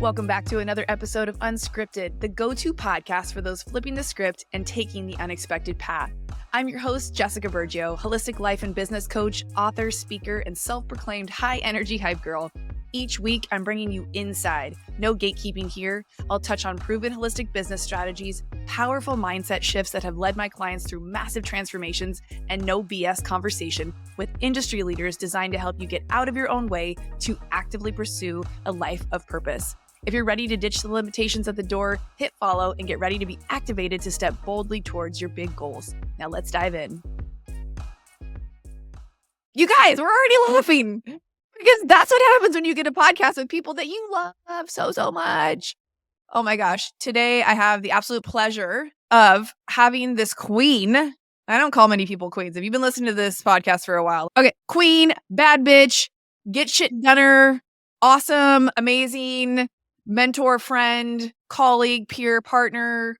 Welcome back to another episode of Unscripted, the go-to podcast for those flipping the script and taking the unexpected path. I'm your host, Jessica Bergio, holistic life and business coach, author, speaker, and self-proclaimed high-energy hype girl. Each week, I'm bringing you inside. No gatekeeping here. I'll touch on proven holistic business strategies, powerful mindset shifts that have led my clients through massive transformations, and no BS conversation with industry leaders designed to help you get out of your own way to actively pursue a life of purpose. If you're ready to ditch the limitations at the door, hit follow and get ready to be activated to step boldly towards your big goals. Now let's dive in. You guys, we're already laughing because that's what happens when you get a podcast with people that you love so much. Oh my gosh. Today I have the absolute pleasure of having this queen. I don't call many people queens. If you've been listening to this podcast for a while. Okay. Queen, bad bitch, get shit doneer, awesome, amazing, mentor, friend, colleague, peer, partner,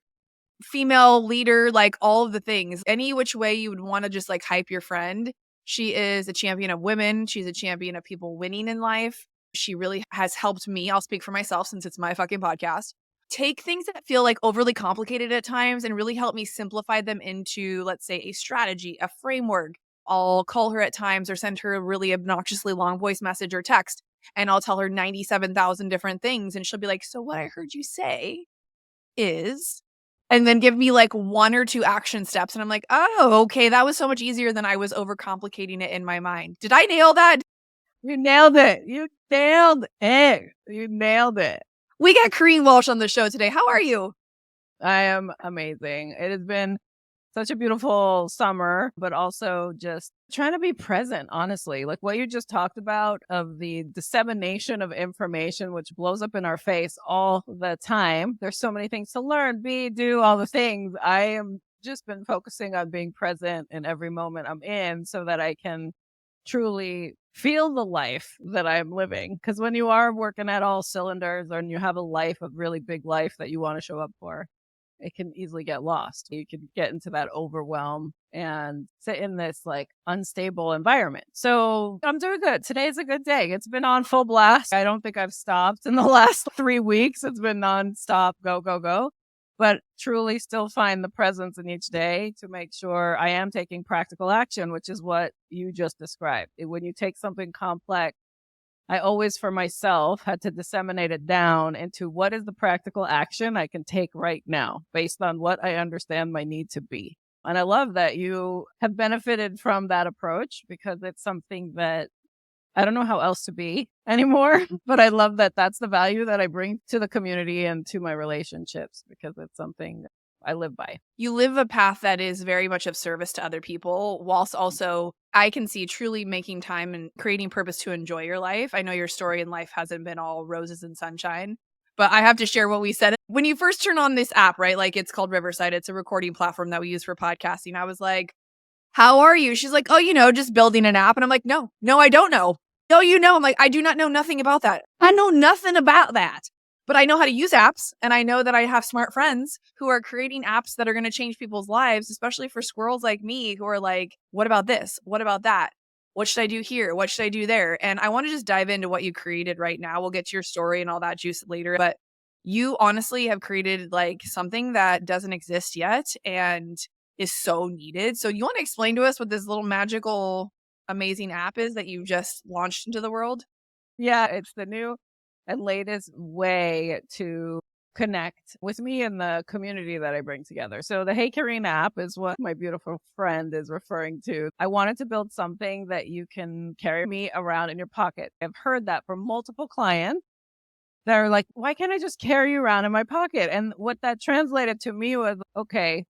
female leader, like all of the things. Any which way you would want to just like hype your friend. She is a champion of women. She's a champion of people winning in life. She really has helped me. I'll speak for myself since it's my fucking podcast. Take things that feel like overly complicated at times and really help me simplify them into, let's say, a strategy, a framework. I'll call her at times or send her a really obnoxiously long voice message or text. And I'll tell her 97,000 different things. And she'll be like, so what I heard you say is, and then give me like one or two action steps. And I'm like, oh, okay. That was so much easier than I was overcomplicating it in my mind. Did I nail that? You nailed it. You nailed it. You nailed it. We got Kareen Walsh on the show today. How are you? I am amazing. It has been such a beautiful summer, but also just trying to be present, honestly. Like what you just talked about of the dissemination of information, which blows up in our face all the time. There's so many things to learn, do all the things. I am just been focusing on being present in every moment I'm in so that I can truly feel the life that I'm living. Because when you are working at all cylinders and you have a life, a really big life that you want to show up for, it can easily get lost. You can get into that overwhelm and sit in this like unstable environment. So I'm doing good. Today's a good day. It's been on full blast. I don't think I've stopped in the last 3 weeks. It's been nonstop, go, go, go. But truly still find the presence in each day to make sure I am taking practical action, which is what you just described. When you take something complex, I always, for myself, had to disseminate it down into what is the practical action I can take right now based on what I understand my need to be. And I love that you have benefited from that approach because it's something that I don't know how else to be anymore, but I love that that's the value that I bring to the community and to my relationships because it's something I live by. You live a path that is very much of service to other people, whilst also I can see truly making time and creating purpose to enjoy your life. I know your story in life hasn't been all roses and sunshine, but I have to share what we said. When you first turn on this app, right? Like it's called Riverside. It's a recording platform that we use for podcasting. I was like, how are you? She's like, oh, just building an app. And I'm like, no, I don't know. No, I'm like, I do not know nothing about that. I know nothing about that. But I know how to use apps, and I know that I have smart friends who are creating apps that are going to change people's lives, especially for squirrels like me who are like, what about this? What about that? What should I do here? What should I do there? And I want to just dive into what you created right now. We'll get to your story and all that juice later. But you honestly have created like something that doesn't exist yet and is so needed. So you want to explain to us what this little magical, amazing app is that you just launched into the world? Yeah, it's the new and latest way to connect with me and the community that I bring together. So the Hey Kareen app is what my beautiful friend is referring to. I wanted to build something that you can carry me around in your pocket. I've heard that from multiple clients that are like, why can't I just carry you around in my pocket? And what that translated to me was, okay,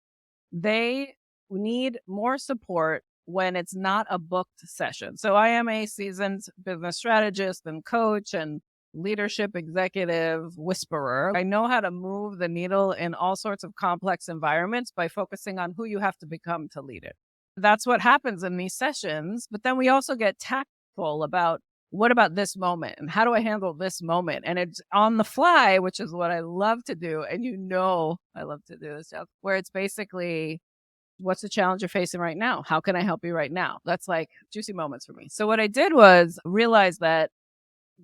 they need more support when it's not a booked session. So I am a seasoned business strategist and coach and leadership executive whisperer. I know how to move the needle in all sorts of complex environments by focusing on who you have to become to lead it. That's what happens in these sessions. But then we also get tactful about what about this moment and how do I handle this moment? And it's on the fly, which is what I love to do. And I love to do this stuff where it's basically, what's the challenge you're facing right now? How can I help you right now? That's like juicy moments for me. So what I did was realize that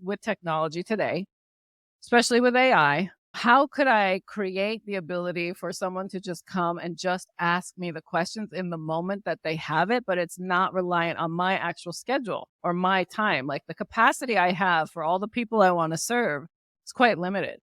with technology today, especially with AI. How could I create the ability for someone to just come and just ask me the questions in the moment that they have it, but it's not reliant on my actual schedule or my time? Like the capacity I have for all the people I want to serve is quite limited.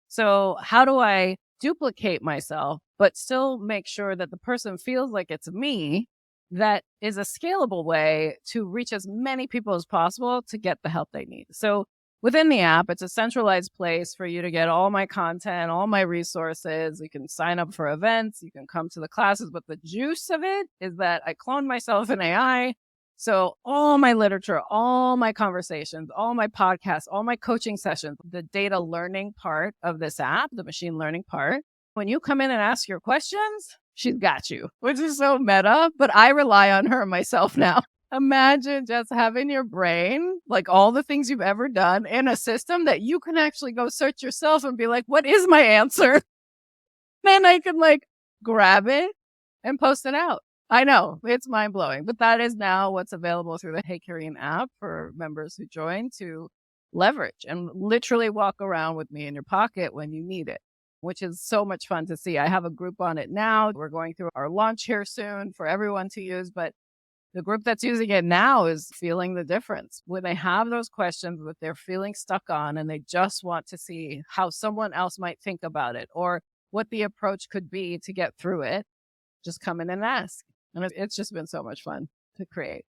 So, how do I duplicate myself, but still make sure that the person feels like it's me? That is a scalable way to reach as many people as possible to get the help they need. So, within the app, it's a centralized place for you to get all my content, all my resources. You can sign up for events, you can come to the classes, but the juice of it is that I cloned myself in AI. So all my literature, all my conversations, all my podcasts, all my coaching sessions, the data learning part of this app, the machine learning part, when you come in and ask your questions, she's got you, which is so meta, but I rely on her myself now. Imagine just having your brain, like all the things you've ever done in a system that you can actually go search yourself and be like, what is my answer? Then I can like grab it and post it out. I know it's mind blowing, but that is now what's available through the Hey Kareen app for members who join to leverage and literally walk around with me in your pocket when you need it, which is so much fun to see. I have a group on it now. We're going through our launch here soon for everyone to use, but the group that's using it now is feeling the difference. When they have those questions that they're feeling stuck on and they just want to see how someone else might think about it or what the approach could be to get through it, just come in and ask. And it's just been so much fun to create.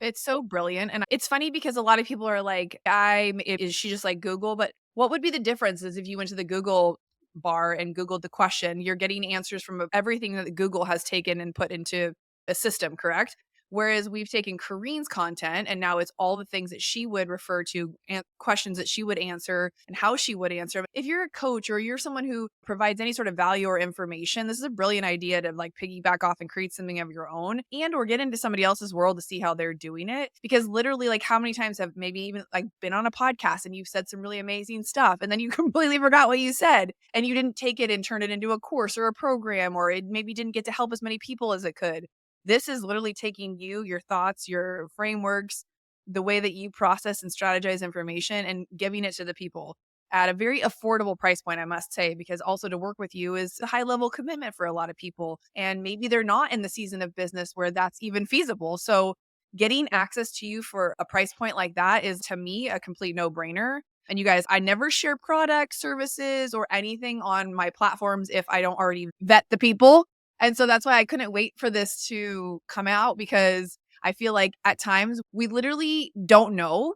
It's so brilliant. And it's funny because a lot of people are like, is she just like Google? But what would be the difference is if you went to the Google bar and Googled the question, you're getting answers from everything that Google has taken and put into a system, correct? Whereas we've taken Kareen's content and now it's all the things that she would refer to, questions that she would answer and how she would answer. If you're a coach or you're someone who provides any sort of value or information, this is a brilliant idea to like piggyback off and create something of your own and or get into somebody else's world to see how they're doing it. Because literally, like how many times have maybe even like been on a podcast and you've said some really amazing stuff and then you completely forgot what you said and you didn't take it and turn it into a course or a program, or it maybe didn't get to help as many people as it could. This is literally taking you, your thoughts, your frameworks, the way that you process and strategize information and giving it to the people at a very affordable price point, I must say, because also to work with you is a high level commitment for a lot of people. And maybe they're not in the season of business where that's even feasible. So getting access to you for a price point like that is to me a complete no brainer. And you guys, I never share products, services, or anything on my platforms if I don't already vet the people. And so that's why I couldn't wait for this to come out, because I feel like at times we literally don't know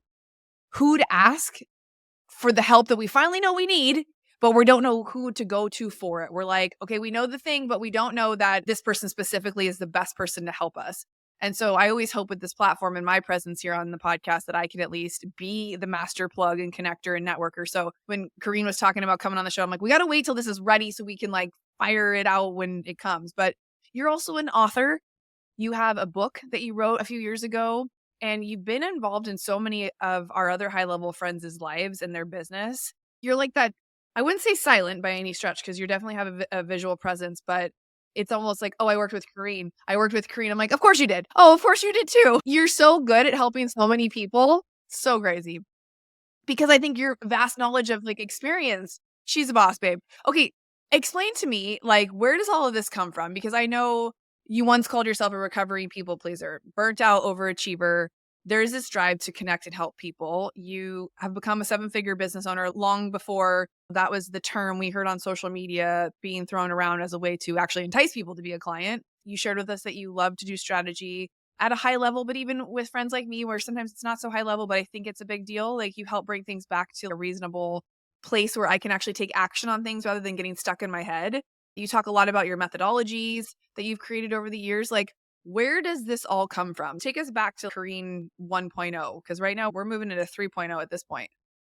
who to ask for the help that we finally know we need, but we don't know who to go to for it. We're like, okay, we know the thing, but we don't know that this person specifically is the best person to help us. And so I always hope with this platform and my presence here on the podcast that I can at least be the master plug and connector and networker. So when Kareen was talking about coming on the show, I'm like, we got to wait till this is ready so we can like fire it out when it comes. But you're also an author. You have a book that you wrote a few years ago, and you've been involved in so many of our other high level friends' lives and their business. You're like that. I wouldn't say silent by any stretch, because you definitely have a visual presence, but it's almost like, oh, I worked with Kareen. I'm like, of course you did. Oh, of course you did too. You're so good at helping so many people. So crazy. Because I think your vast knowledge of like experience, she's a boss, babe. Okay, explain to me, like, where does all of this come from? Because I know you once called yourself a recovering people pleaser, burnt out overachiever. There's this drive to connect and help people. You have become a 7-figure business owner long before that was the term we heard on social media being thrown around as a way to actually entice people to be a client. You shared with us that you love to do strategy at a high level, but even with friends like me, where sometimes it's not so high level, but I think it's a big deal. Like you help bring things back to a reasonable place where I can actually take action on things rather than getting stuck in my head. You talk a lot about your methodologies that you've created over the years. Like, where does this all come from? Take us back to Kareen 1.0, because right now we're moving into 3.0 at this point.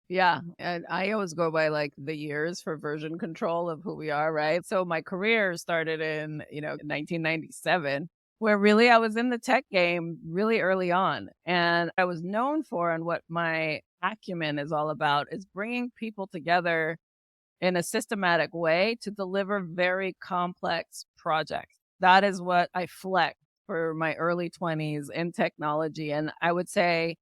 Yeah. And I always go by like the years for version control of who we are, right? So my career started in, 1997, where really I was in the tech game really early on. And I was known for, and what my acumen is all about, is bringing people together in a systematic way to deliver very complex projects. That is what I flexed for my early 20s in technology. And I would say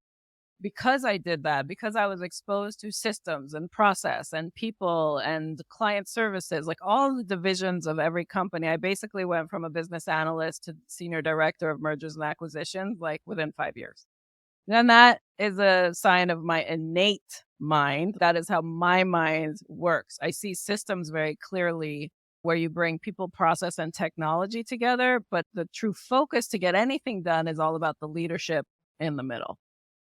because I did that, because I was exposed to systems and process and people and client services, like all the divisions of every company, I basically went from a business analyst to senior director of mergers and acquisitions, like within 5 years. Then that is a sign of my innate mind. That is how my mind works. I see systems very clearly where you bring people, process, and technology together. But the true focus to get anything done is all about the leadership in the middle.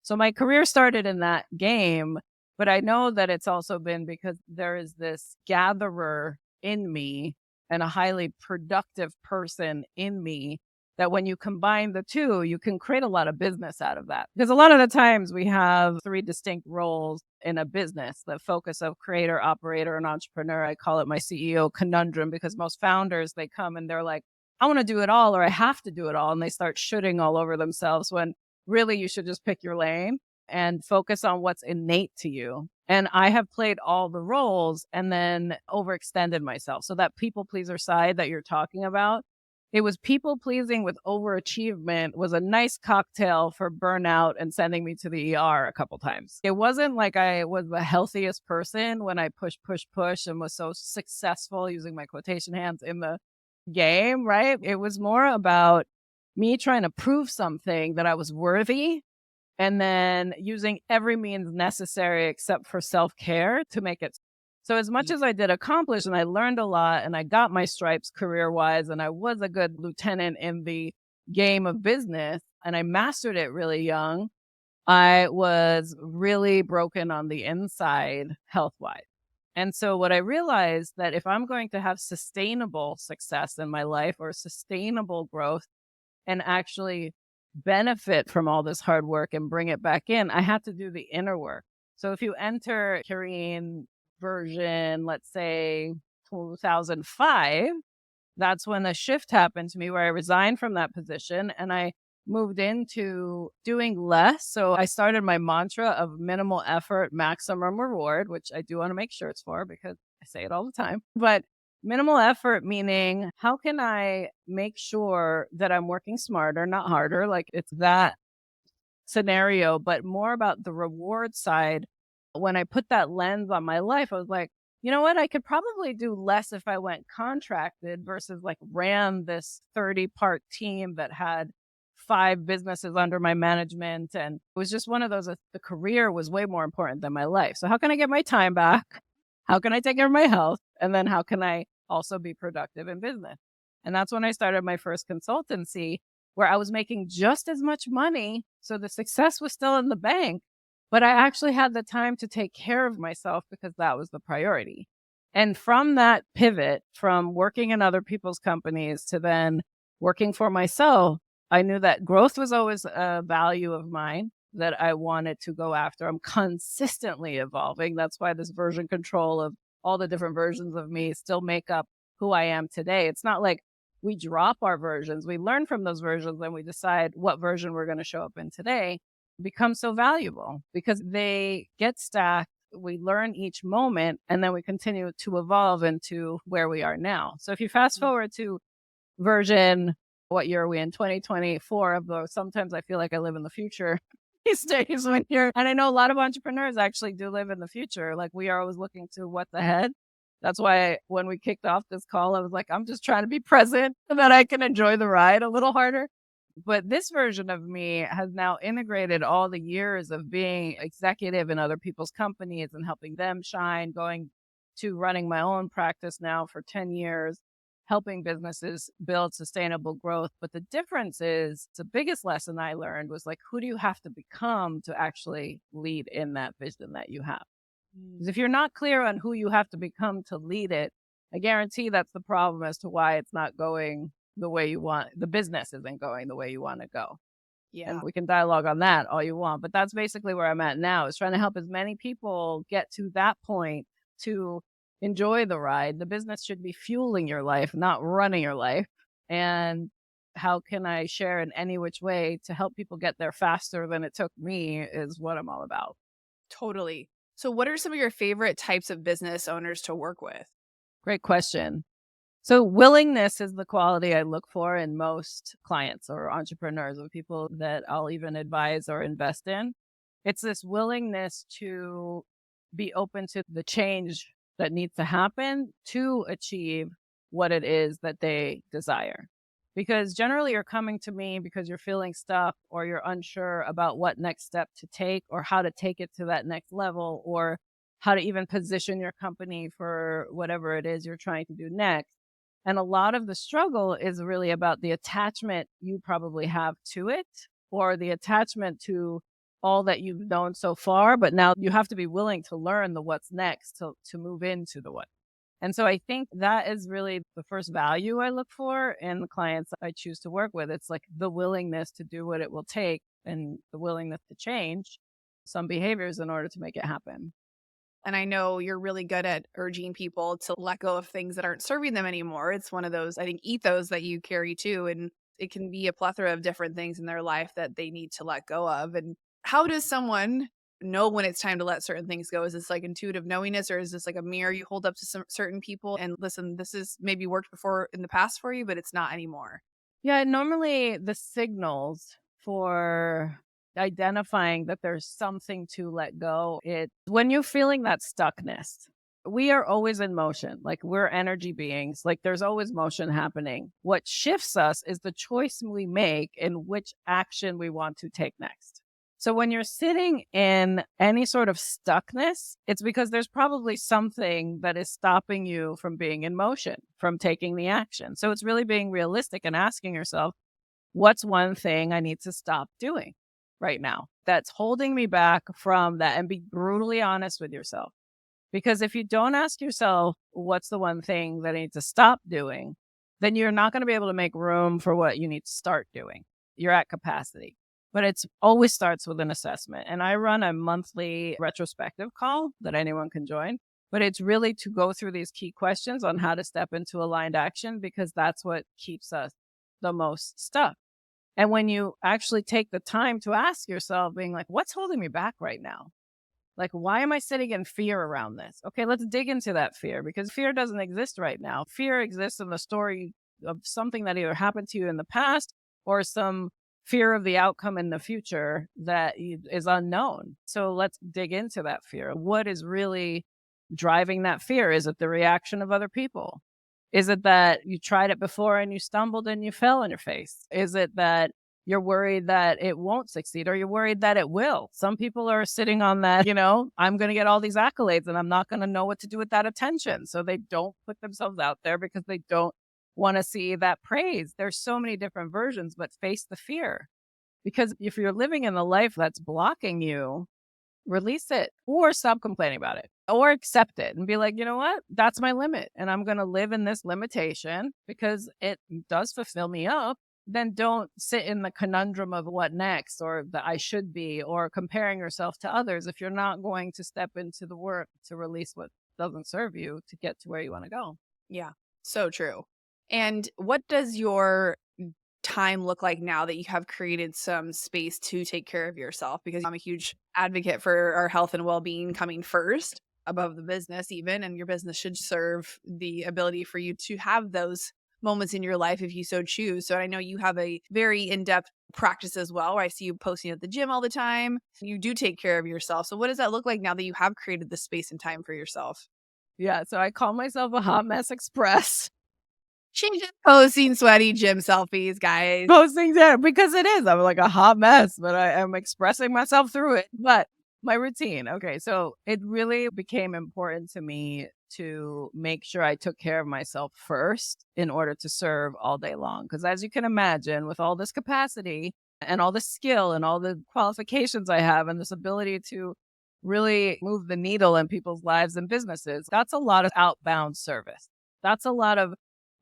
So my career started in that game, but I know that it's also been because there is this gatherer in me and a highly productive person in me that when you combine the two, you can create a lot of business out of that. Because a lot of the times we have three distinct roles in a business, the focus of creator, operator, and entrepreneur. I call it my CEO conundrum because most founders, they come and they're like, I want to do it all or I have to do it all. And they start shooting all over themselves when really you should just pick your lane and focus on what's innate to you. And I have played all the roles and then overextended myself. So that people pleaser side that you're talking about, it was people pleasing with overachievement was a nice cocktail for burnout and sending me to the ER a couple times. It wasn't like I was the healthiest person when I push and was so successful using my quotation hands in the game, right? It was more about me trying to prove something that I was worthy and then using every means necessary except for self-care to make it. So as much as I did accomplish and I learned a lot and I got my stripes career-wise and I was a good lieutenant in the game of business and I mastered it really young, I was really broken on the inside health-wise. And so what I realized that if I'm going to have sustainable success in my life or sustainable growth and actually benefit from all this hard work and bring it back in, I had to do the inner work. So if you enter Kareen version, let's say 2005, that's when a shift happened to me where I resigned from that position and I moved into doing less. So I started my mantra of minimal effort, maximum reward, which I do want to make shirts for because I say it all the time. But minimal effort meaning how can I make sure that I'm working smarter, not harder? Like it's that scenario, but more about the reward side. When I put that lens on my life, I was like, you know what? I could probably do less if I went contracted versus like ran this 30-part team that had 5 businesses under my management. And it was just one of those, the career was way more important than my life. So how can I get my time back? How can I take care of my health? And then how can I also be productive in business? And that's when I started my first consultancy where I was making just as much money. So the success was still in the bank, but I actually had the time to take care of myself because that was the priority. And from that pivot from working in other people's companies to then working for myself, I knew that growth was always a value of mine that I wanted to go after. I'm consistently evolving. That's why this version control of all the different versions of me still make up who I am today. It's not like we drop our versions. We learn from those versions and we decide what version we're going to show up in today. Become so valuable because they get stacked. We learn each moment and then we continue to evolve into where we are now. So if you fast forward to version, what year are we in? 2024. Although sometimes I feel like I live in the future these days and I know a lot of entrepreneurs actually do live in the future. Like we are always looking to what's ahead. That's why when we kicked off this call, I was like, I'm just trying to be present so that I can enjoy the ride a little harder. But this version of me has now integrated all the years of being executive in other people's companies and helping them shine, going to running my own practice now for 10 years, helping businesses build sustainable growth. But the difference is the biggest lesson I learned was like, who do you have to become to actually lead in that vision that you have? Because if you're not clear on who you have to become to lead it, I guarantee that's the problem as to why it's not going the way you want. The business isn't going the way you want to go. Yeah. And we can dialogue on that all you want. But that's basically where I'm at now, is trying to help as many people get to that point to enjoy the ride. The business should be fueling your life, not running your life. And how can I share in any which way to help people get there faster than it took me is what I'm all about. Totally. So what are some of your favorite types of business owners to work with? Great question. So willingness is the quality I look for in most clients or entrepreneurs or people that I'll even advise or invest in. It's this willingness to be open to the change that needs to happen to achieve what it is that they desire. Because generally you're coming to me because you're feeling stuck or you're unsure about what next step to take or how to take it to that next level or how to even position your company for whatever it is you're trying to do next. And a lot of the struggle is really about the attachment you probably have to it or the attachment to all that you've known so far. But now you have to be willing to learn the what's next to move into the what. And so I think that is really the first value I look for in the clients I choose to work with. It's like the willingness to do what it will take and the willingness to change some behaviors in order to make it happen. And I know you're really good at urging people to let go of things that aren't serving them anymore. It's one of those, I think, ethos that you carry too. And it can be a plethora of different things in their life that they need to let go of. And how does someone know when it's time to let certain things go? Is this like intuitive knowingness, or is this like a mirror you hold up to some certain people and listen, this is maybe worked before in the past for you, but it's not anymore? Yeah, normally the signals for identifying that there's something to let go, it when you're feeling that stuckness. We are always in motion. Like we're energy beings. Like there's always motion happening. What shifts us is the choice we make in which action we want to take next. So when you're sitting in any sort of stuckness, it's because there's probably something that is stopping you from being in motion, from taking the action. So it's really being realistic and asking yourself, what's one thing I need to stop doing right now that's holding me back from that? And be brutally honest with yourself. Because if you don't ask yourself, what's the one thing that I need to stop doing, then you're not going to be able to make room for what you need to start doing. You're at capacity. But it's always starts with an assessment. And I run a monthly retrospective call that anyone can join. But it's really to go through these key questions on how to step into aligned action, because that's what keeps us the most stuck. And when you actually take the time to ask yourself, being like, what's holding me back right now? Like, why am I sitting in fear around this? Okay, let's dig into that fear, because fear doesn't exist right now. Fear exists in the story of something that either happened to you in the past or some fear of the outcome in the future that is unknown. So let's dig into that fear. What is really driving that fear? Is it the reaction of other people? Is it that you tried it before and you stumbled and you fell on your face? Is it that you're worried that it won't succeed, or you're worried that it will? Some people are sitting on that, I'm going to get all these accolades and I'm not going to know what to do with that attention. So they don't put themselves out there because they don't want to see that praise. There's so many different versions, but face the fear. Because if you're living in the life that's blocking you, release it or stop complaining about it or accept it and be like, you know what? That's my limit. And I'm going to live in this limitation because it does fulfill me up. Then don't sit in the conundrum of what next or the I should be or comparing yourself to others if you're not going to step into the work to release what doesn't serve you to get to where you want to go. Yeah, so true. And what does your time look like now that you have created some space to take care of yourself? Because I'm a huge advocate for our health and well-being coming first above the business even, and your business should serve the ability for you to have those moments in your life if you so choose. So I know you have a very in-depth practice as well, where I see you posting at the gym all the time. You do take care of yourself. So what does that look like now that you have created the space and time for yourself? Yeah, so I call myself a hot mess express. She's just posting sweaty gym selfies, guys. Posting there because it is. I'm like a hot mess, but I am expressing myself through it. But my routine. Okay, so it really became important to me to make sure I took care of myself first in order to serve all day long. Because as you can imagine, with all this capacity and all the skill and all the qualifications I have and this ability to really move the needle in people's lives and businesses, that's a lot of outbound service. That's a lot of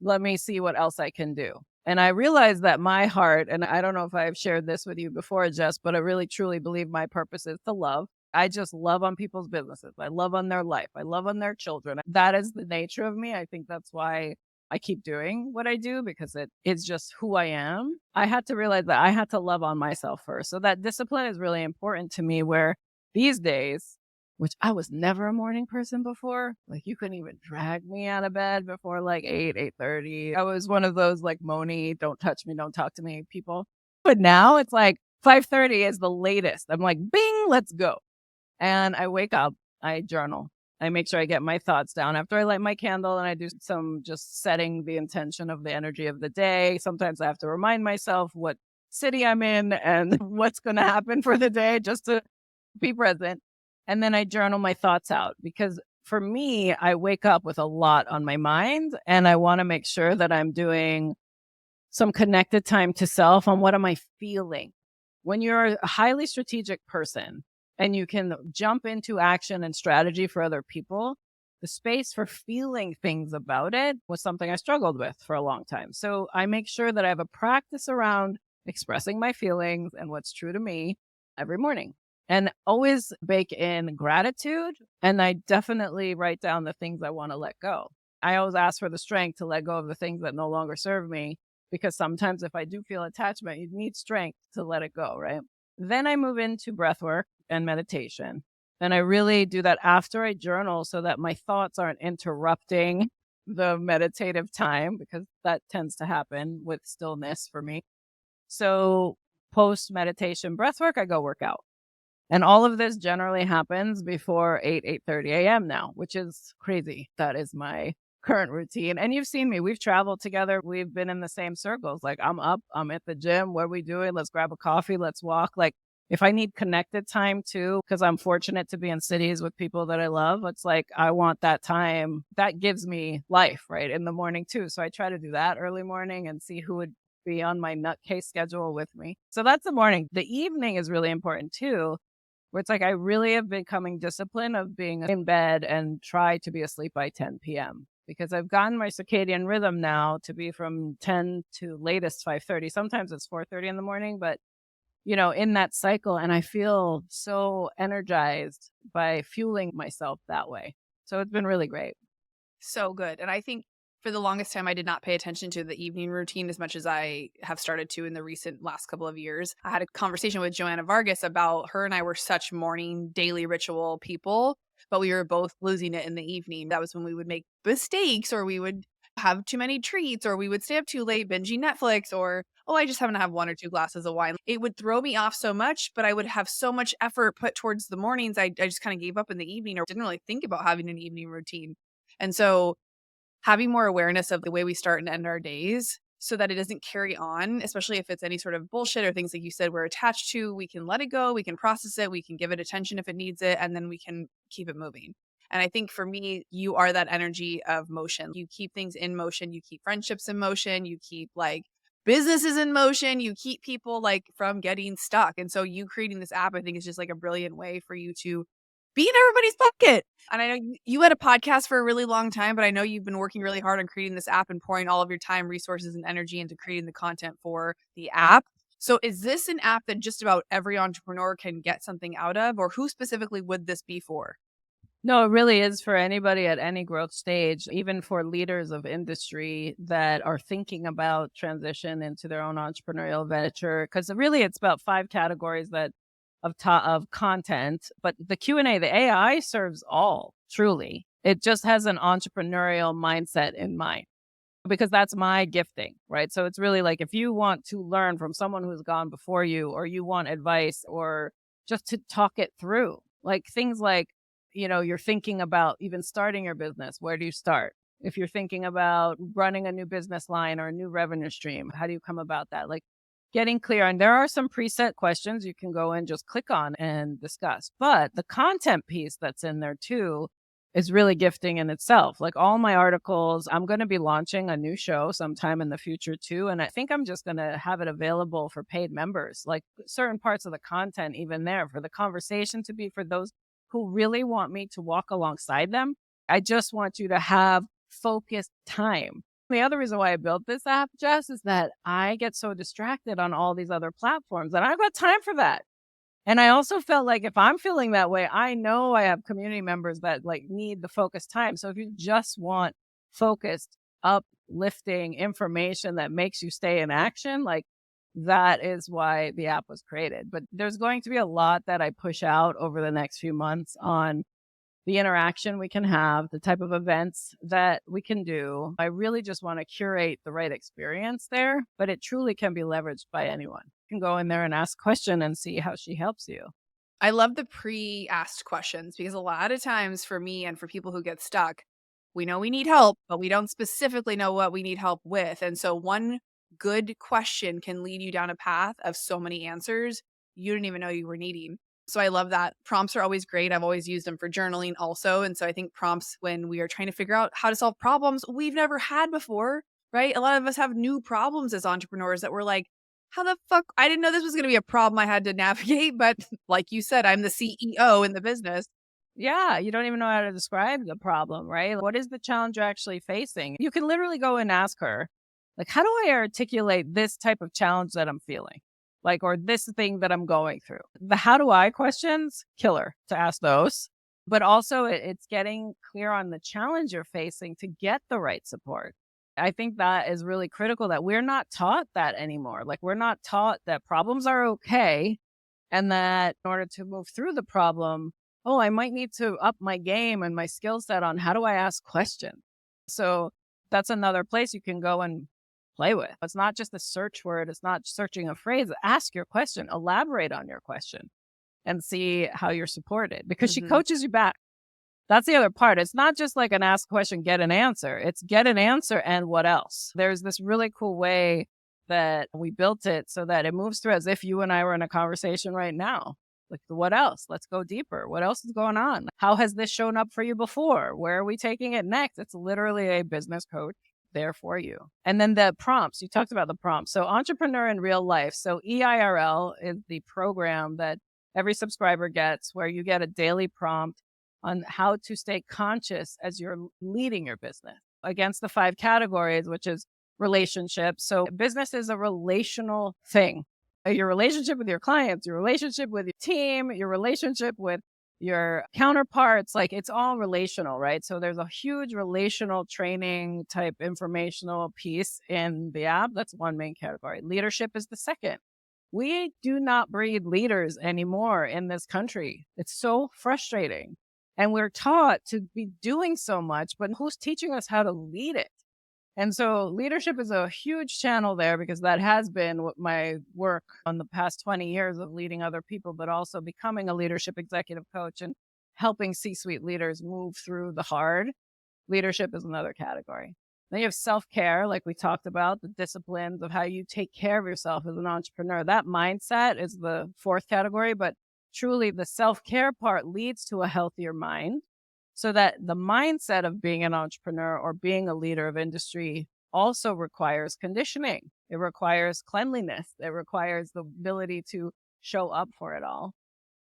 let me see what else I can do. And I realized that my heart, and I don't know if I've shared this with you before, Jess, but I really truly believe my purpose is to love. I just love on people's businesses. I love on their life. I love on their children. That is the nature of me. I think that's why I keep doing what I do, because it is just who I am. I had to realize that I had to love on myself first. So that discipline is really important to me, where these days, which I was never a morning person before. Like you couldn't even drag me out of bed before like 8:30. I was one of those like moany, don't touch me, don't talk to me people. But now it's like 5:30 is the latest. I'm like, bing, let's go. And I wake up, I journal. I make sure I get my thoughts down after I light my candle, and I do some just setting the intention of the energy of the day. Sometimes I have to remind myself what city I'm in and what's going to happen for the day just to be present. And then I journal my thoughts out because for me, I wake up with a lot on my mind, and I want to make sure that I'm doing some connected time to self on what am I feeling. When you're a highly strategic person and you can jump into action and strategy for other people, the space for feeling things about it was something I struggled with for a long time. So I make sure that I have a practice around expressing my feelings and what's true to me every morning, and always bake in gratitude. And I definitely write down the things I want to let go. I always ask for the strength to let go of the things that no longer serve me, because sometimes if I do feel attachment, you need strength to let it go, right? Then I move into breath work and meditation. And I really do that after I journal so that my thoughts aren't interrupting the meditative time, because that tends to happen with stillness for me. So post meditation breath work, I go work out. And all of this generally happens before 8:30 a.m. now, which is crazy. That is my current routine. And you've seen me. We've traveled together. We've been in the same circles. Like I'm up, I'm at the gym. What are we doing? Let's grab a coffee. Let's walk. Like if I need connected time too, because I'm fortunate to be in cities with people that I love, it's like I want that time. That gives me life, right? In the morning too. So I try to do that early morning and see who would be on my nutcase schedule with me. So that's the morning. The evening is really important too, where it's like I really have becoming disciplined of being in bed and try to be asleep by 10 p.m. because I've gotten my circadian rhythm now to be from 10 to latest 5:30. Sometimes it's 4:30 in the morning, but in that cycle, and I feel so energized by fueling myself that way. So it's been really great. So good. And I think for the longest time, I did not pay attention to the evening routine as much as I have started to in the recent last couple of years. I had a conversation with Joanna Vargas about her and I were such morning daily ritual people, but we were both losing it in the evening. That was when we would make mistakes, or we would have too many treats, or we would stay up too late binging Netflix, or, oh, I just happen to have one or two glasses of wine. It would throw me off so much, but I would have so much effort put towards the mornings. I just kind of gave up in the evening, or didn't really think about having an evening routine. And so having more awareness of the way we start and end our days so that it doesn't carry on, especially if it's any sort of bullshit or things like you said we're attached to, we can let it go, we can process it, we can give it attention if it needs it, and then we can keep it moving. And I think for me, you are that energy of motion. You keep things in motion, you keep friendships in motion, you keep like businesses in motion, you keep people like from getting stuck. And so you creating this app, I think is just like a brilliant way for you to be in everybody's pocket. And I know you had a podcast for a really long time, but I know you've been working really hard on creating this app and pouring all of your time, resources, and energy into creating the content for the app. So is this an app that just about every entrepreneur can get something out of, or who specifically would this be for? No, it really is for anybody at any growth stage, even for leaders of industry that are thinking about transition into their own entrepreneurial venture. Because really, it's about 5 categories of content, but the Q&A, the AI serves all, truly. It just has an entrepreneurial mindset in mind, because that's my gifting, right? So it's really like if you want to learn from someone who's gone before you, or you want advice, or just to talk it through, like things like, you're thinking about even starting your business, where do you start? If you're thinking about running a new business line or a new revenue stream, how do you come about that? Like getting clear. And there are some preset questions you can go and just click on and discuss. But the content piece that's in there too is really gifting in itself. Like all my articles, I'm going to be launching a new show sometime in the future too. And I think I'm just going to have it available for paid members, like certain parts of the content, even there for the conversation to be for those who really want me to walk alongside them. I just want you to have focused time. The other reason why I built this app, Jess, is that I get so distracted on all these other platforms and I've got time for that. And I also felt like if I'm feeling that way, I know I have community members that like need the focused time. So if you just want focused, uplifting information that makes you stay in action, like that is why the app was created. But there's going to be a lot that I push out over the next few months on the interaction we can have, the type of events that we can do. I really just want to curate the right experience there, but it truly can be leveraged by anyone. You can go in there and ask a question and see how she helps you. I love the pre-asked questions because a lot of times for me and for people who get stuck, we know we need help, but we don't specifically know what we need help with. And so one good question can lead you down a path of so many answers you didn't even know you were needing. So I love that. Prompts are always great. I've always used them for journaling also. And so I think prompts when we are trying to figure out how to solve problems we've never had before, right? A lot of us have new problems as entrepreneurs that we're like, how the fuck? I didn't know this was going to be a problem I had to navigate. But like you said, I'm the CEO in the business. Yeah, you don't even know how to describe the problem, right? What is the challenge you're actually facing? You can literally go and ask her, like, how do I articulate this type of challenge that I'm feeling? Like, or this thing that I'm going through. The how do I questions, killer to ask those. But also, it's getting clear on the challenge you're facing to get the right support. I think that is really critical that we're not taught that anymore. Like, we're not taught that problems are okay and that in order to move through the problem, oh, I might need to up my game and my skill set on how do I ask questions. So that's another place you can go and play with. It's not just a search word, it's not searching a phrase. Ask your question, elaborate on your question, and see how you're supported because she coaches you back. That's the other part. It's not just like an ask question, get an answer. It's get an answer and what else? There's this really cool way that we built it so that it moves through as if you and I were in a conversation right now. Like, what else? Let's go deeper. What else is going on? How has this shown up for you before? Where are we taking it next? It's literally a business coach there for you. And then the prompts, you talked about the prompts. So Entrepreneur in Real Life. So EIRL is the program that every subscriber gets where you get a daily prompt on how to stay conscious as you're leading your business against the 5 categories, which is relationships. So business is a relational thing. Your relationship with your clients, your relationship with your team, your relationship with your counterparts, like it's all relational, right? So there's a huge relational training type informational piece in the app. That's one main category. Leadership is the second. We do not breed leaders anymore in this country. It's so frustrating. And we're taught to be doing so much, but who's teaching us how to lead it? And so leadership is a huge channel there because that has been what my work on the past 20 years of leading other people, but also becoming a leadership executive coach and helping C-suite leaders move through the hard. Leadership is another category. Then you have self-care, like we talked about, the disciplines of how you take care of yourself as an entrepreneur. That mindset is the 4th category, but truly the self-care part leads to a healthier mind. So that the mindset of being an entrepreneur or being a leader of industry also requires conditioning. It requires cleanliness. It requires the ability to show up for it all.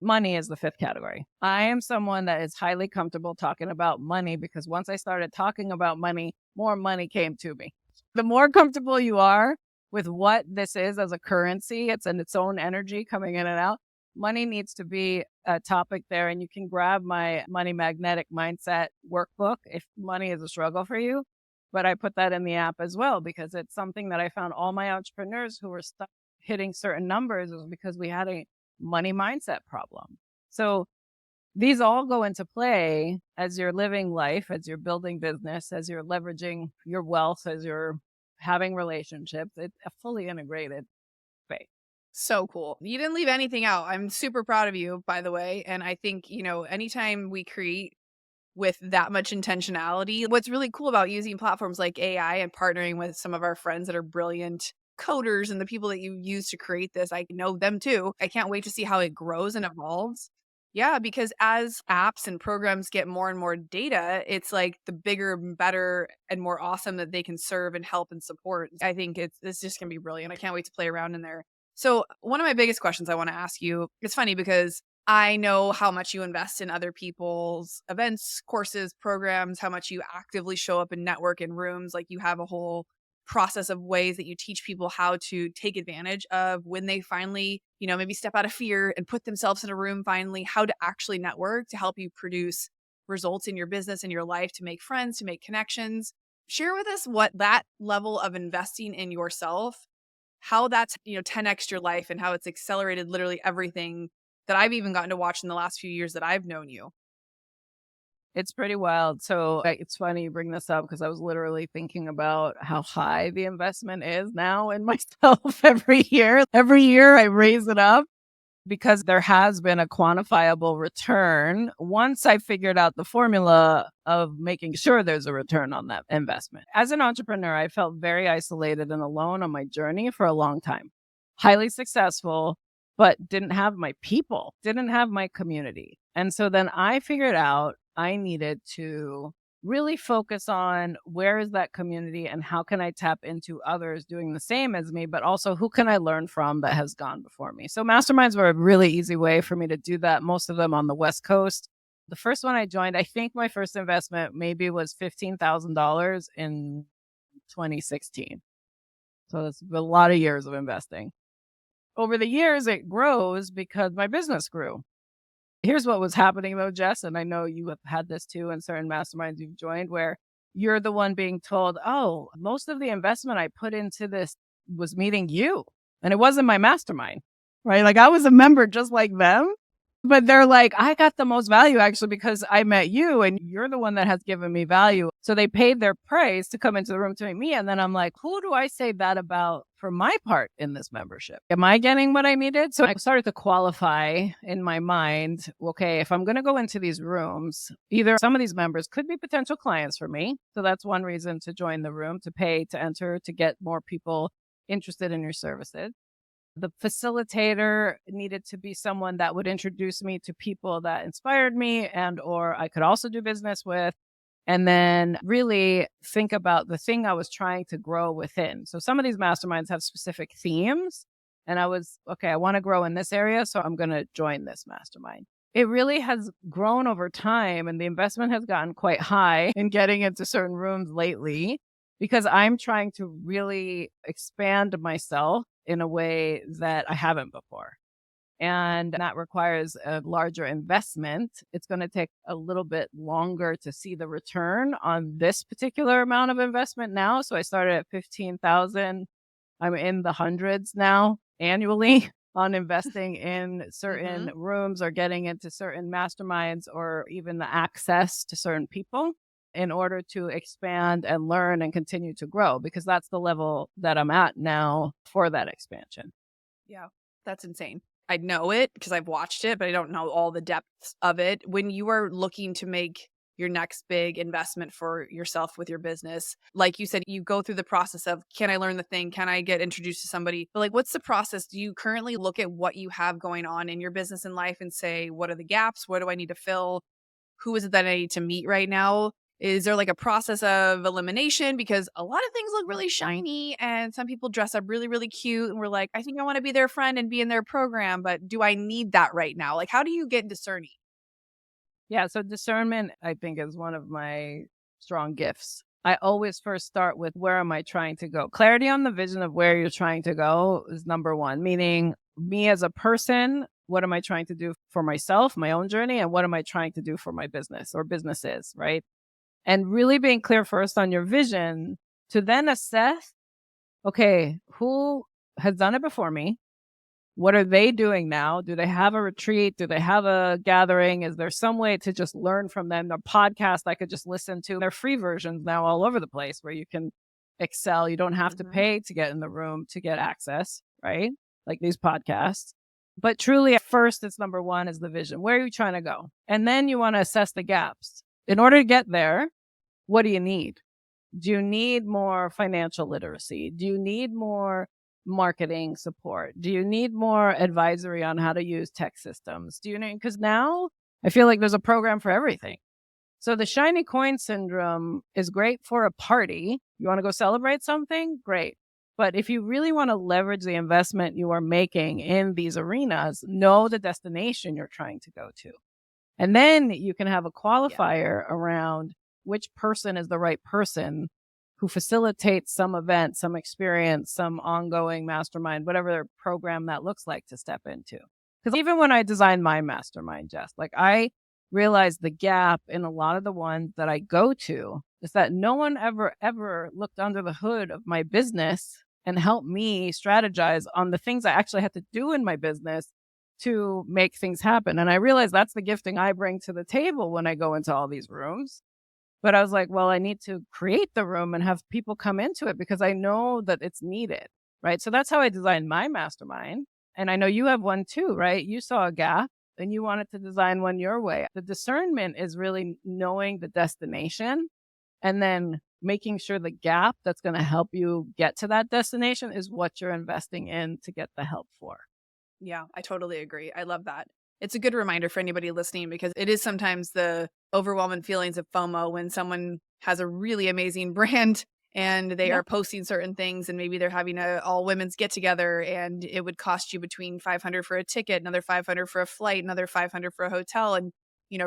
Money is the 5th category. I am someone that is highly comfortable talking about money because once I started talking about money, more money came to me. The more comfortable you are with what this is as a currency, it's in its own energy coming in and out. Money needs to be a topic there, and you can grab my Money Magnetic Mindset workbook if money is a struggle for you. But I put that in the app as well because it's something that I found all my entrepreneurs who were stuck hitting certain numbers was because we had a money mindset problem. So these all go into play as you're living life, as you're building business, as you're leveraging your wealth, as you're having relationships. It's a fully integrated space. So cool. You didn't leave anything out. I'm super proud of you, by the way. And I think, anytime we create with that much intentionality, what's really cool about using platforms like AI and partnering with some of our friends that are brilliant coders and the people that you use to create this, I know them too. I can't wait to see how it grows and evolves. Yeah, because as apps and programs get more and more data, it's like the bigger, better, and more awesome that they can serve and help and support. I think it's just going to be brilliant. I can't wait to play around in there. So one of my biggest questions I want to ask you, it's funny because I know how much you invest in other people's events, courses, programs, how much you actively show up and network in rooms. Like you have a whole process of ways that you teach people how to take advantage of when they finally, maybe step out of fear and put themselves in a room finally, how to actually network to help you produce results in your business and your life, to make friends, to make connections. Share with us what that level of investing in yourself, how that's, 10x your life and how it's accelerated literally everything that I've even gotten to watch in the last few years that I've known you. It's pretty wild. So it's funny you bring this up because I was literally thinking about how high the investment is now in myself every year. Every year I raise it up because there has been a quantifiable return once I figured out the formula of making sure there's a return on that investment. As an entrepreneur, I felt very isolated and alone on my journey for a long time. Highly successful, but didn't have my people, didn't have my community. And so then I figured out I needed to really focus on where is that community and how can I tap into others doing the same as me, but also who can I learn from that has gone before me. So masterminds were a really easy way for me to do that. Most of them on the West Coast. The first one I joined, I think my first investment maybe was $15,000 in 2016. So that's a lot of years of investing. Over the years, it grows because my business grew. Here's what was happening though, Jess, and I know you have had this too in certain masterminds you've joined where you're the one being told, oh, most of the investment I put into this was meeting you. And it wasn't my mastermind, right? Like I was a member just like them. But they're like, I got the most value actually because I met you and you're the one that has given me value. So they paid their price to come into the room to meet me. And then I'm like, who do I say that about for my part in this membership? Am I getting what I needed? So I started to qualify in my mind, okay, if I'm going to go into these rooms, either some of these members could be potential clients for me. So that's one reason to join the room, to pay, to enter, to get more people interested in your services. The facilitator needed to be someone that would introduce me to people that inspired me and or I could also do business with. And then really think about the thing I was trying to grow within. So some of these masterminds have specific themes. And I was, okay, I want to grow in this area, so I'm going to join this mastermind. It really has grown over time and the investment has gotten quite high in getting into certain rooms lately because I'm trying to really expand myself in a way that I haven't before. And that requires a larger investment. It's going to take a little bit longer to see the return on this particular amount of investment now. So I started at 15,000. I'm in the hundreds now annually on investing in certain rooms or getting into certain masterminds or even the access to certain people in order to expand and learn and continue to grow, because that's the level that I'm at now for that expansion. Yeah, that's insane. I know it because I've watched it, but I don't know all the depths of it. When you are looking to make your next big investment for yourself with your business, like you said, you go through the process of, can I learn the thing? Can I get introduced to somebody? But like, what's the process? Do you currently look at what you have going on in your business and life and say, what are the gaps? What do I need to fill? Who is it that I need to meet right now? Is there like a process of elimination? Because a lot of things look really shiny and some people dress up really, really cute. And we're like, I think I want to be their friend and be in their program, but do I need that right now? Like, how do you get discerning? Yeah. So discernment, I think, is one of my strong gifts. I always first start with where am I trying to go? Clarity on the vision of where you're trying to go is number one, meaning me as a person. What am I trying to do for myself, my own journey? And what am I trying to do for my business or businesses, right? And really being clear first on your vision to then assess, okay, who has done it before me? What are they doing now? Do they have a retreat? Do they have a gathering? Is there some way to just learn from them? The podcast I could just listen to. They're free versions now all over the place where you can excel. You don't have to pay to get in the room to get access, right? Like these podcasts. But truly, at first, it's number one is the vision. Where are you trying to go? And then you want to assess the gaps. In order to get there, what do you need? Do you need more financial literacy? Do you need more marketing support? Do you need more advisory on how to use tech systems? Do you need, because now I feel like there's a program for everything. So the shiny coin syndrome is great for a party. You want to go celebrate something? Great. But if you really want to leverage the investment you are making in these arenas, know the destination you're trying to go to. And then you can have a qualifier around which person is the right person who facilitates some event, some experience, some ongoing mastermind, whatever program that looks like to step into. Because even when I designed my mastermind, Jess, like I realized the gap in a lot of the ones that I go to is that no one ever looked under the hood of my business and helped me strategize on the things I actually had to do in my business to make things happen. And I realized that's the gifting I bring to the table when I go into all these rooms. But I was like, well, I need to create the room and have people come into it because I know that it's needed, right? So that's how I designed my mastermind. And I know you have one too, right? You saw a gap and you wanted to design one your way. The discernment is really knowing the destination and then making sure the gap that's going to help you get to that destination is what you're investing in to get the help for. Yeah, I totally agree. I love that. It's a good reminder for anybody listening because it is sometimes the overwhelming feelings of FOMO when someone has a really amazing brand and they Yeah. are posting certain things and maybe they're having a all women's get together and it would cost you between 500 for a ticket, another 500 for a flight, another 500 for a hotel. And,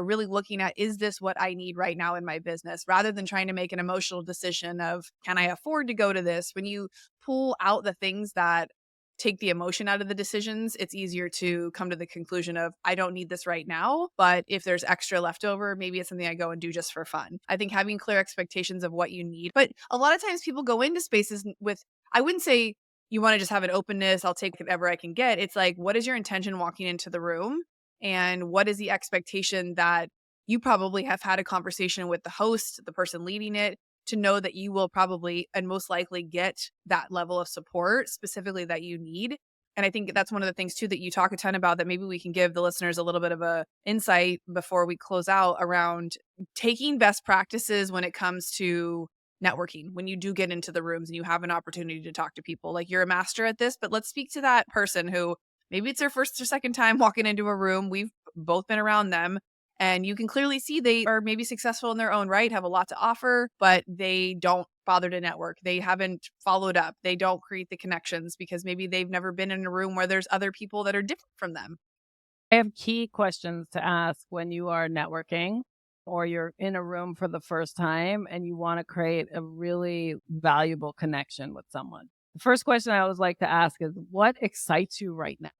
really looking at, is this what I need right now in my business rather than trying to make an emotional decision of, can I afford to go to this? When you pull out the things that take the emotion out of the decisions, it's easier to come to the conclusion of, I don't need this right now, but if there's extra left over, maybe it's something I go and do just for fun. I think having clear expectations of what you need. But a lot of times people go into spaces with, I wouldn't say you want to just have an openness, I'll take whatever I can get. It's like, what is your intention walking into the room? And what is the expectation that you probably have had a conversation with the host, the person leading it, to know that you will probably and most likely get that level of support specifically that you need. And I think that's one of the things too that you talk a ton about that maybe we can give the listeners a little bit of a insight before we close out around taking best practices when it comes to networking. When you do get into the rooms and you have an opportunity to talk to people, like you're a master at this, but let's speak to that person who maybe it's their first or second time walking into a room. We've both been around them. And you can clearly see they are maybe successful in their own right, have a lot to offer, but they don't bother to network. They haven't followed up. They don't create the connections because maybe they've never been in a room where there's other people that are different from them. I have key questions to ask when you are networking or you're in a room for the first time and you want to create a really valuable connection with someone. The first question I always like to ask is, what excites you right now?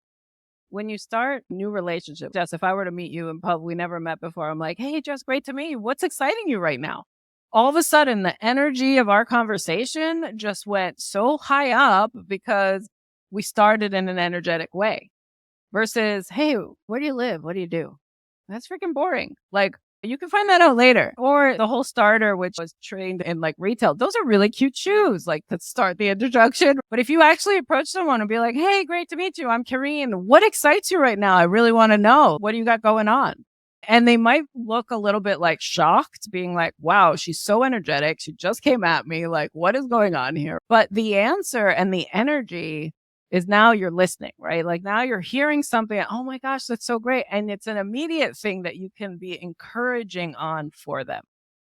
When you start new relationships, Jess, if I were to meet you in public, we never met before, I'm like, hey, Jess, great to meet you. What's exciting you right now? All of a sudden, the energy of our conversation just went so high up because we started in an energetic way versus, hey, where do you live? What do you do? That's freaking boring. Like, you can find that out later. Or the whole starter, which was trained in like retail. Those are really cute shoes, like to start the introduction. But if you actually approach someone and be like, hey, great to meet you. I'm Kareen. What excites you right now? I really want to know. What do you got going on? And they might look a little bit like shocked, being like, wow, she's so energetic. She just came at me. Like, what is going on here? But the answer and the energy is now you're listening, right? Like now you're hearing something. Oh my gosh, that's so great. And it's an immediate thing that you can be encouraging on for them.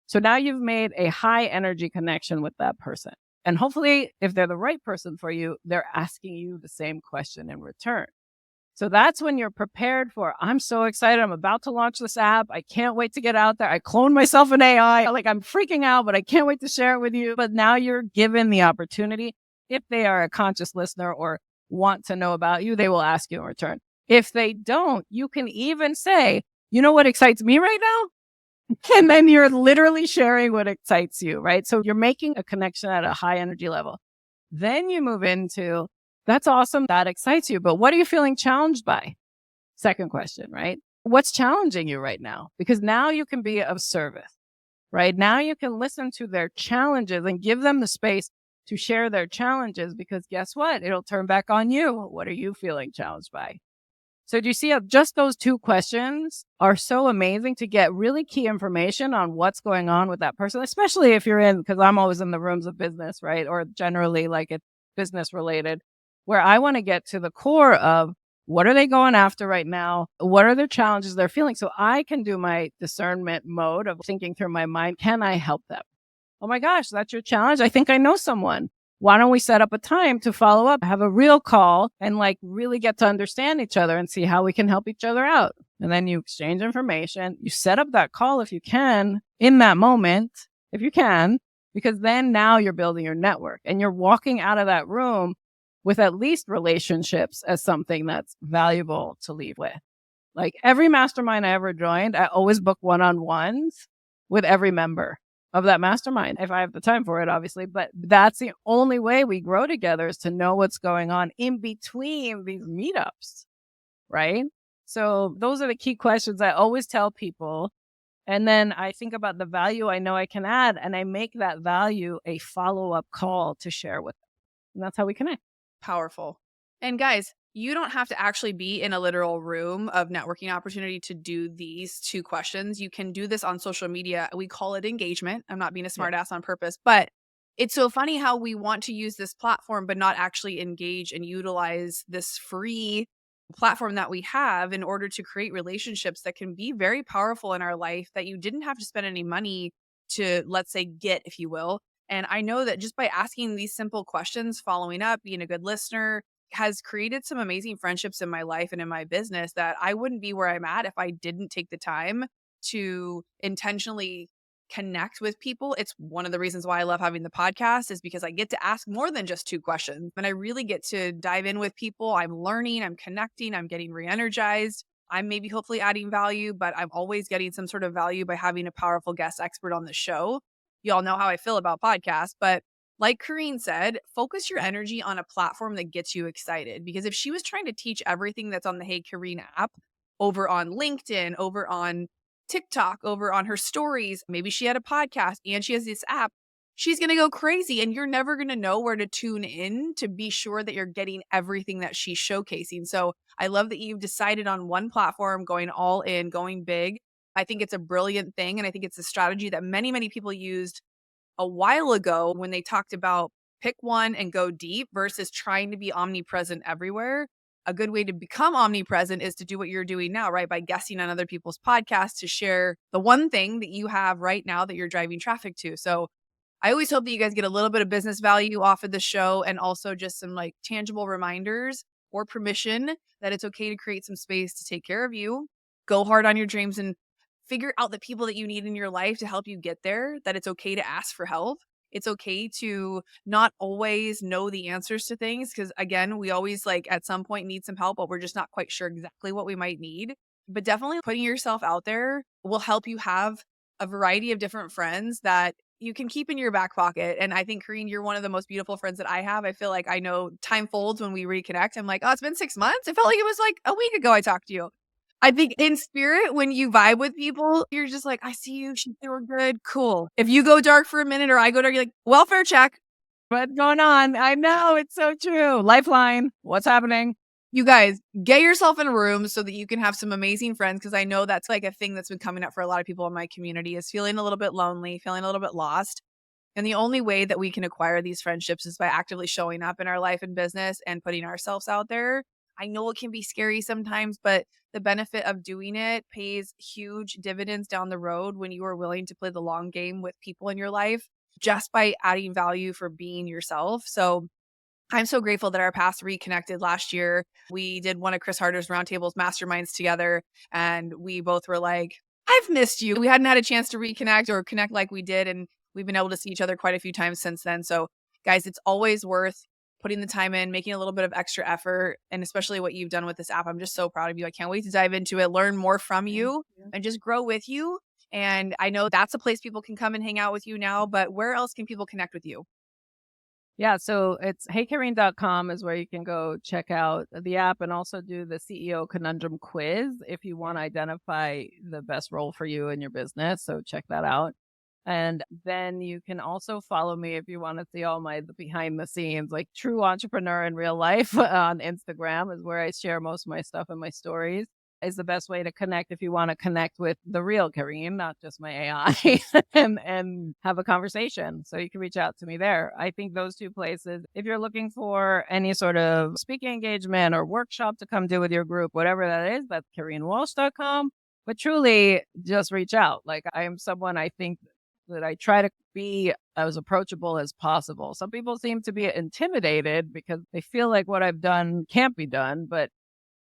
So now you've made a high energy connection with that person. And hopefully, if they're the right person for you, they're asking you the same question in return. So that's when you're prepared for, I'm so excited. I'm about to launch this app. I can't wait to get out there. I cloned myself in AI. Like I'm freaking out, but I can't wait to share it with you. But now you're given the opportunity. If they are a conscious listener or want to know about you, they will ask you in return. If they don't, you can even say, you know what excites me right now? And then you're literally sharing what excites you, right? So you're making a connection at a high energy level. Then you move into, that's awesome. That excites you. But what are you feeling challenged by? Second question, right? What's challenging you right now? Because now you can be of service, right? Now you can listen to their challenges and give them the space to share their challenges, because guess what? It'll turn back on you. What are you feeling challenged by? So do you see how just those two questions are so amazing to get really key information on what's going on with that person, especially if you're in, because I'm always in the rooms of business, right? Or generally like it's business related, where I want to get to the core of what are they going after right now? What are their challenges they're feeling? So I can do my discernment mode of thinking through my mind. Can I help them? Oh my gosh, that's your challenge. I think I know someone. Why don't we set up a time to follow up, have a real call and like really get to understand each other and see how we can help each other out. And then you exchange information. You set up that call if you can in that moment, if you can, because then now you're building your network and you're walking out of that room with at least relationships as something that's valuable to leave with. Like every mastermind I ever joined, I always book one-on-ones with every member of that mastermind, if I have the time for it, obviously. But that's the only way we grow together, is to know what's going on in between these meetups. right? So those are the key questions I always tell people. And then I think about the value I know I can add, and I make that value a follow-up call to share with them. And that's how we connect. Powerful. And guys, you don't have to actually be in a literal room of networking opportunity to do these 2 questions. You can do this on social media. We call it engagement. I'm not being a smartass on purpose, but it's so funny how we want to use this platform, but not actually engage and utilize this free platform that we have in order to create relationships that can be very powerful in our life that you didn't have to spend any money to, let's say, get, if you will. And I know that just by asking these simple questions, following up, being a good listener, has created some amazing friendships in my life and in my business that I wouldn't be where I'm at if I didn't take the time to intentionally connect with people. It's one of the reasons why I love having the podcast, is because I get to ask more than just 2 questions, and I really get to dive in with people. I'm learning, I'm connecting, I'm getting re-energized. I'm maybe hopefully adding value, but I'm always getting some sort of value by having a powerful guest expert on the show. Y'all know how I feel about podcasts, but like Kareen said, focus your energy on a platform that gets you excited. Because if she was trying to teach everything that's on the Hey Kareen app over on LinkedIn, over on TikTok, over on her stories, maybe she had a podcast and she has this app, she's going to go crazy and you're never going to know where to tune in to be sure that you're getting everything that she's showcasing. So I love that you've decided on one platform, going all in, going big. I think it's a brilliant thing. And I think it's a strategy that many, many people used a while ago when they talked about pick one and go deep versus trying to be omnipresent everywhere. A good way to become omnipresent is to do what you're doing now, right? By guesting on other people's podcasts to share the one thing that you have right now that you're driving traffic to. So I always hope that you guys get a little bit of business value off of the show, and also just some like tangible reminders or permission that it's okay to create some space to take care of you, go hard on your dreams, and figure out the people that you need in your life to help you get there, that it's okay to ask for help. It's okay to not always know the answers to things, because again, we always like at some point need some help, but we're just not quite sure exactly what we might need. But definitely putting yourself out there will help you have a variety of different friends that you can keep in your back pocket. And I think, Kareen, you're one of the most beautiful friends that I have. I feel like I know time folds when we reconnect. I'm like, oh, it's been 6 months. It felt like it was like a week ago I talked to you. I think in spirit, when you vibe with people, you're just like, I see you. They were good. Cool. If you go dark for a minute or I go dark, you're like, welfare check. What's going on? I know. It's so true. Lifeline. What's happening? You guys, get yourself in a room so that you can have some amazing friends, because I know that's like a thing that's been coming up for a lot of people in my community, is feeling a little bit lonely, feeling a little bit lost. And the only way that we can acquire these friendships is by actively showing up in our life and business and putting ourselves out there. I know it can be scary sometimes, but the benefit of doing it pays huge dividends down the road when you are willing to play the long game with people in your life, just by adding value for being yourself. So I'm so grateful that our paths reconnected last year. We did one of Chris Harder's roundtables masterminds together, and we both were like, I've missed you. We hadn't had a chance to reconnect or connect like we did, and we've been able to see each other quite a few times since then. So guys, it's always worth putting the time in, making a little bit of extra effort, and especially what you've done with this app. I'm just so proud of you. I can't wait to dive into it, learn more from you, and just grow with you. And I know that's a place people can come and hang out with you now, but where else can people connect with you? Yeah, so it's heykareen.com is where you can go check out the app and also do the CEO Conundrum quiz if you want to identify the best role for you in your business. So check that out. And then you can also follow me if you want to see all my behind the scenes, like true entrepreneur in real life on Instagram is where I share most of my stuff and my stories. Is the best way to connect if you want to connect with the real Kareen, not just my AI, and have a conversation. So you can reach out to me there. I think those 2 places, if you're looking for any sort of speaking engagement or workshop to come do with your group, whatever that is, that's KareenWalsh.com. But truly just reach out. Like I am someone I think that I try to be as approachable as possible. Some people seem to be intimidated because they feel like what I've done can't be done, but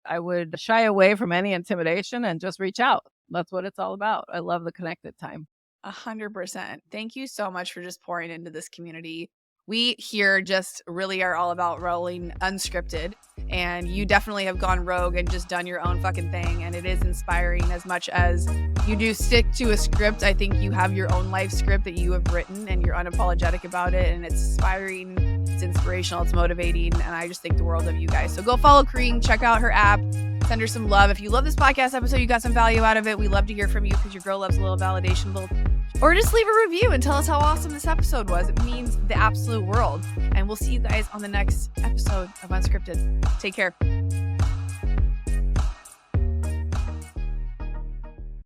I would shy away from any intimidation and just reach out. That's what it's all about. I love the connected time. 100%. Thank you so much for just pouring into this community. We here just really are all about rolling unscripted, and you definitely have gone rogue and just done your own fucking thing. And it is inspiring as much as you do stick to a script. I think you have your own life script that you have written and you're unapologetic about it. And it's inspiring, it's inspirational, it's motivating. And I just think the world of you guys. So go follow Kareen, check out her app, Send her some love. If you love this podcast episode, you got some value out of it, we love to hear from you because your girl loves a little validation. Or just leave a review and tell us how awesome this episode was. It means the absolute world. And we'll see you guys on the next episode of Unscripted. Take care.